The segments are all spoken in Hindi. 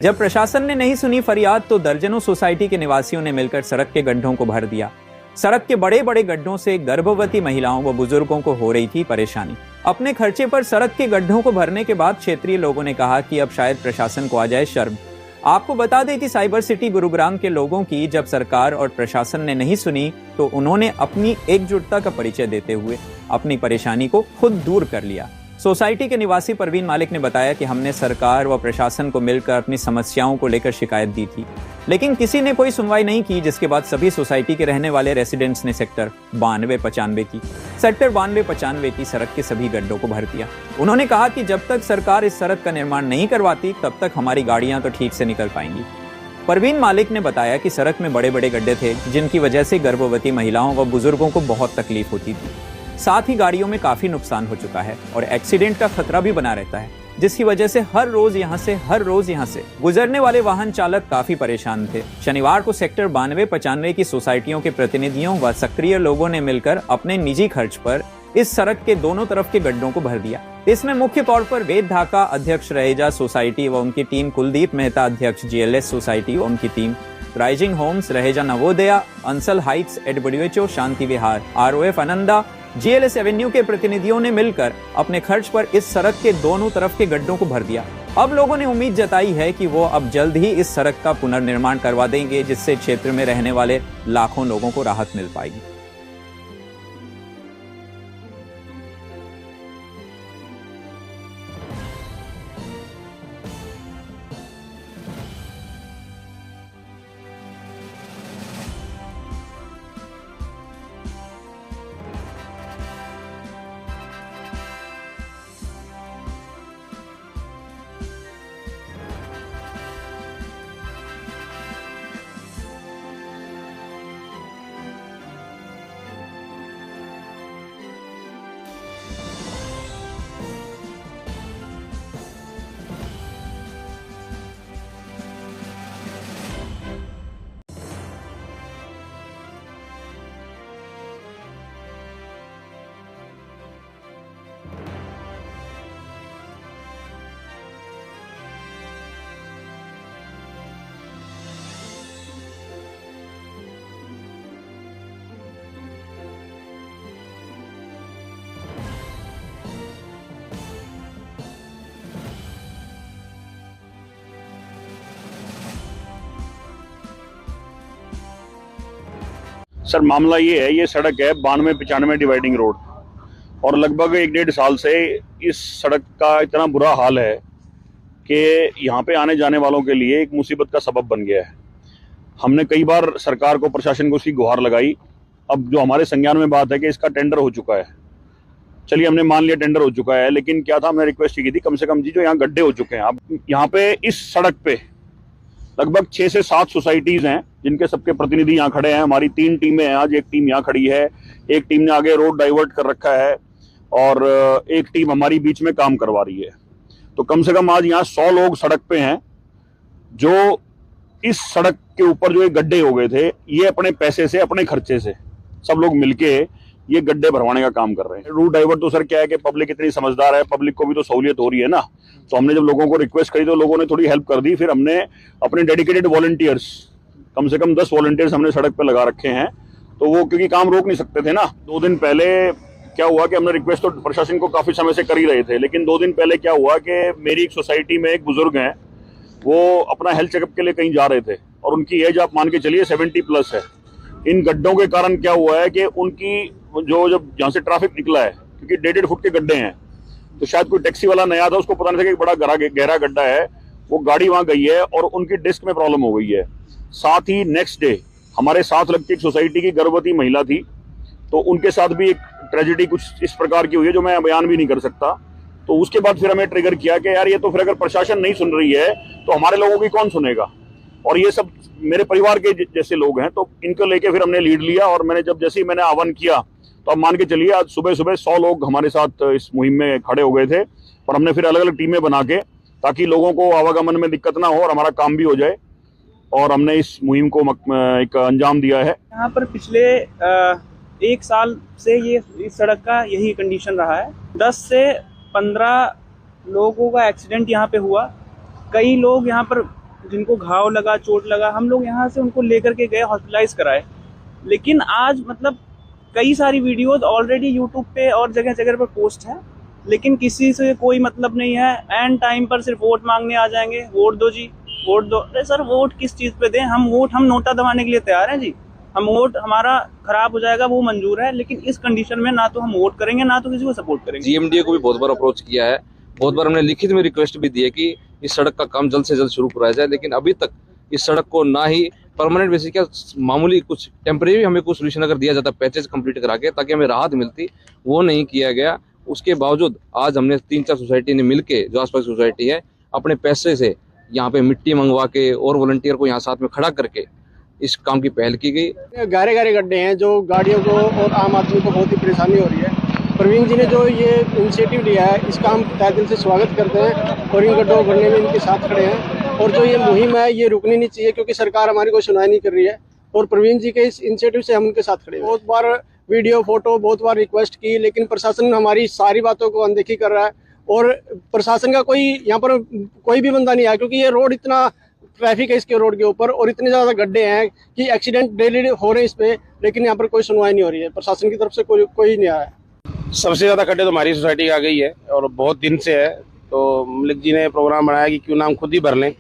जब प्रशासन ने नहीं सुनी फरियाद तो दर्जनों सोसाइटी के निवासियों ने मिलकर सड़क के गड्ढों को भर दिया। सड़क के बड़े बड़े गड्ढों से गर्भवती महिलाओं व बुजुर्गों को हो रही थी परेशानी। अपने खर्चे पर सड़क के गड्ढों को भरने के बाद क्षेत्रीय लोगों ने कहा कि अब शायद प्रशासन को आ जाए शर्म। आपको बता दें कि साइबर सिटी गुरुग्राम के लोगों की जब सरकार और प्रशासन ने नहीं सुनी तो उन्होंने अपनी एकजुटता का परिचय देते हुए अपनी परेशानी को खुद दूर कर लिया। सोसाइटी के निवासी परवीन मालिक ने बताया कि हमने सरकार व प्रशासन को मिलकर अपनी समस्याओं को लेकर शिकायत दी थी, लेकिन किसी ने कोई सुनवाई नहीं की, जिसके बाद सभी सोसाइटी के रहने वाले रेसिडेंट्स ने सेक्टर 92-95 की सड़क के सभी गड्ढों को भर दिया। उन्होंने कहा कि जब तक सरकार इस सड़क का निर्माण नहीं करवाती तब तक हमारी गाड़ियां तो ठीक से निकल पाएंगी। परवीन मालिक ने बताया कि सड़क में बड़े बड़े गड्ढे थे जिनकी वजह से गर्भवती महिलाओं व बुजुर्गों को बहुत तकलीफ होती थी। साथ ही गाड़ियों में काफी नुकसान हो चुका है और एक्सीडेंट का खतरा भी बना रहता है, जिसकी वजह से हर रोज यहाँ से गुजरने वाले वाहन चालक काफी परेशान थे। शनिवार को सेक्टर 92-95 की सोसाइटियों के प्रतिनिधियों व सक्रिय लोगों ने मिलकर अपने निजी खर्च पर इस सड़क के दोनों तरफ के गड्ढों को भर दिया। इसमें मुख्य तौर पर वेद ढाका अध्यक्ष रहेजा सोसाइटी व उनकी टीम, कुलदीप मेहता अध्यक्ष GLS सोसाइटी व उनकी टीम, rising homes, Raheja Navodaya, Ansal heights, AWHO Shanti Vihar, ROF Ananda, GLS avenue के प्रतिनिधियों ने मिलकर अपने खर्च पर इस सड़क के दोनों तरफ के गड्ढों को भर दिया। अब लोगों ने उम्मीद जताई है कि वो अब जल्द ही इस सड़क का पुनर्निर्माण करवा देंगे, जिससे क्षेत्र में रहने वाले लाखों लोगों को राहत मिल पाएगी। सर मामला ये है, ये सड़क है 92-95 डिवाइडिंग रोड और लगभग 1-1.5 साल से इस सड़क का इतना बुरा हाल है कि यहाँ पे आने जाने वालों के लिए एक मुसीबत का सबब बन गया है। हमने कई बार सरकार को, प्रशासन को उसकी गुहार लगाई। अब जो हमारे संज्ञान में बात है कि इसका टेंडर हो चुका है। चलिए, हमने मान लिया टेंडर हो चुका है, लेकिन क्या था, हमने रिक्वेस्ट की थी कम से कम जी जो यहाँ गड्ढे हो चुके हैं। अब यहाँ पे इस सड़क पे लगभग 6 से 7 सोसाइटीज हैं जिनके सबके प्रतिनिधि यहाँ खड़े हैं। हमारी 3 टीमें हैं, आज एक टीम यहाँ खड़ी है, एक टीम ने आगे रोड डाइवर्ट कर रखा है और एक टीम हमारी बीच में काम करवा रही है। तो कम से कम आज यहाँ 100 लोग सड़क पे हैं जो इस सड़क के ऊपर जो ये गड्ढे हो गए थे, ये अपने पैसे से, अपने खर्चे से सब लोग मिलके ये गड्ढे भरवाने का काम कर रहे हैं। रूट डाइवर्ट तो सर क्या है कि पब्लिक इतनी समझदार है, पब्लिक को भी तो सहूलियत हो रही है ना। तो हमने जब लोगों को रिक्वेस्ट करी तो लोगों ने थोड़ी हेल्प कर दी। फिर हमने अपने डेडिकेटेड वॉलंटियर्स, कम से कम 10 वॉलंटियर्स हमने सड़क पे लगा रखे हैं। तो वो क्योंकि काम रोक नहीं सकते थे ना। 2 दिन पहले क्या हुआ कि हमने रिक्वेस्ट तो प्रशासन को काफी समय से कर ही रहे थे, लेकिन 2 दिन पहले क्या हुआ कि मेरी एक सोसाइटी में एक बुजुर्ग हैं, वो अपना हेल्थ चेकअप के लिए कहीं जा रहे थे और उनकी एज आप मान के चलिए 70+ है। इन गड्ढों के कारण क्या हुआ है कि उनकी जो जब जहाँ से ट्रैफिक निकला है, क्योंकि 1.5 फुट के गड्ढे हैं, तो शायद कोई टैक्सी वाला नया था, उसको पता नहीं था कि बड़ा गहरा गड्ढा है। वो गाड़ी वहां गई है और उनकी डिस्क में प्रॉब्लम हो गई है। साथ ही नेक्स्ट डे हमारे साथ लगती एक सोसाइटी की गर्भवती महिला थी, तो उनके साथ भी एक ट्रेजेडी कुछ इस प्रकार की हुई है जो मैं बयान भी नहीं कर सकता। तो उसके बाद फिर हमें ट्रिगर किया कि यार ये तो फिर अगर प्रशासन नहीं सुन रही है तो हमारे लोगों की कौन सुनेगा। और ये सब मेरे परिवार के जैसे लोग हैं, तो इनको लेके फिर हमने लीड लिया। और मैंने जब जैसे ही मैंने आह्वान किया तो अब मान के चलिए आज सुबह 100 लोग हमारे साथ इस मुहिम में खड़े हो गए थे। और हमने फिर अलग अलग टीमें बना के, ताकि लोगों को आवागमन में दिक्कत ना हो और हमारा काम भी हो जाए, और हमने इस मुहिम को एक अंजाम दिया है। यहाँ पर पिछले 1 साल से ये इस सड़क का यही कंडीशन रहा है। 10 से 15 लोगों का एक्सीडेंट यहाँ पे हुआ। कई लोग यहाँ पर जिनको घाव लगा, चोट लगा, हम लोग यहाँ से उनको लेकर के गए, हॉस्पिटलाइज कराए। लेकिन आज मतलब कई सारी वीडियोज ऑलरेडी यूट्यूब पे और जगह जगह पर पोस्ट है, लेकिन किसी से कोई मतलब नहीं है। एंड टाइम पर सिर्फ वोट मांगने आ जाएंगे, वोट दो जी, वोट दो। अरे सर, वोट किस चीज़ पे दें? हम नोटा दबाने के लिए तैयार हैं जी। हम वोट, हमारा खराब हो जाएगा वो मंजूर है, लेकिन इस कंडीशन में ना तो हम वोट करेंगे, ना तो किसी को सपोर्ट करेंगे। जीएमडीए को भी बहुत बार अप्रोच किया है, बहुत बार हमने लिखित में रिक्वेस्ट भी दी है कि इस सड़क का काम जल्द से जल्द शुरू कराया जाए, लेकिन अभी तक इस सड़क को ना ही परमानेंट बेसिस क्या मामूली कुछ टेम्परेरी हमें कुछ सोल्यूशन अगर दिया जाता, पैचेज कंप्लीट करा के, ताकि हमें राहत मिलती, वो नहीं किया गया। उसके बावजूद आज हमने 3-4 सोसाइटी ने मिलके, जो आसपास सोसाइटी है, अपने पैसे से यहाँ पे मिट्टी मंगवा के और वॉलंटियर को यहाँ साथ में खड़ा करके इस काम की पहल की गई। गहरे गहरे गड्ढे हैं जो गाड़ियों को और आम आदमी को बहुत ही परेशानी हो रही है। प्रवीण जी ने जो ये इनिशिएटिव लिया है, इसका हम तहे दिल से स्वागत करते हैं और इन गड्ढों को भरने में इनके साथ खड़े हैं। और जो ये मुहिम है ये रुकनी नहीं चाहिए, क्योंकि सरकार हमारी कोई सुनवाई नहीं कर रही है और प्रवीण जी के इस इनिशिएटिव से हम उनके साथ खड़े हैं। बहुत बार वीडियो फोटो बहुत बार रिक्वेस्ट की, लेकिन प्रशासन हमारी सारी बातों को अनदेखी कर रहा है और प्रशासन का कोई यहाँ पर कोई भी बंदा नहीं आया, क्योंकि ये रोड इतना ट्रैफिक है इसके रोड के ऊपर और इतने ज़्यादा गड्ढे हैं कि एक्सीडेंट डेली हो रहे हैं इस पे, लेकिन यहाँ पर कोई सुनवाई नहीं हो रही है। प्रशासन की तरफ से कोई नहीं आया। सबसे ज़्यादा गड्ढे तो हमारी सोसाइटी आ गई है और बहुत दिन से है। तो मलिक जी ने प्रोग्राम बनाया कि क्यों ना हम खुद ही भर लें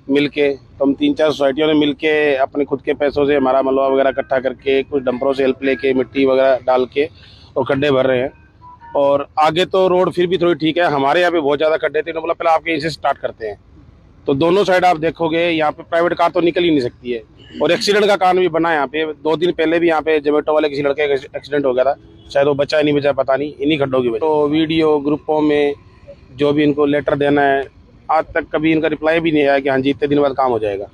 मिल के। तो हम 3-4 सोसाइटियों ने मिल के अपने खुद के पैसों से हमारा मलबा वगैरह इकट्ठा करके, कुछ डंपरों से हेल्प लेके, मिट्टी वगैरह डाल के और गड्ढे भर रहे हैं। और आगे तो रोड फिर भी थोड़ी ठीक है, हमारे यहाँ पे बहुत ज़्यादा गड्ढे थे। तो बोला पहले आपके यहीं से स्टार्ट करते हैं। तो दोनों साइड आप देखोगे यहाँ पे प्राइवेट कार तो निकल ही नहीं सकती है और एक्सीडेंट का कारण भी बना है यहाँ पे। 2 दिन पहले भी यहाँ पे जोमेटो वाले किसी लड़के का एक्सीडेंट हो गया था, शायद वो बचा नहीं बचा पता नहीं, इन्हीं गड्ढों की वजह। तो वीडियो ग्रुपों में जो भी इनको लेटर देना है, आज तक कभी इनका रिप्लाई भी नहीं आया कि हाँ जी इतने दिन बाद काम हो जाएगा।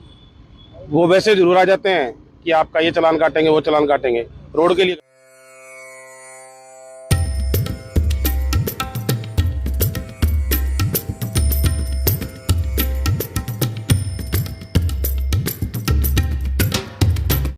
वो वैसे जरूर आ जाते हैं कि आपका ये चालान काटेंगे, वो चालान काटेंगे रोड के लिए।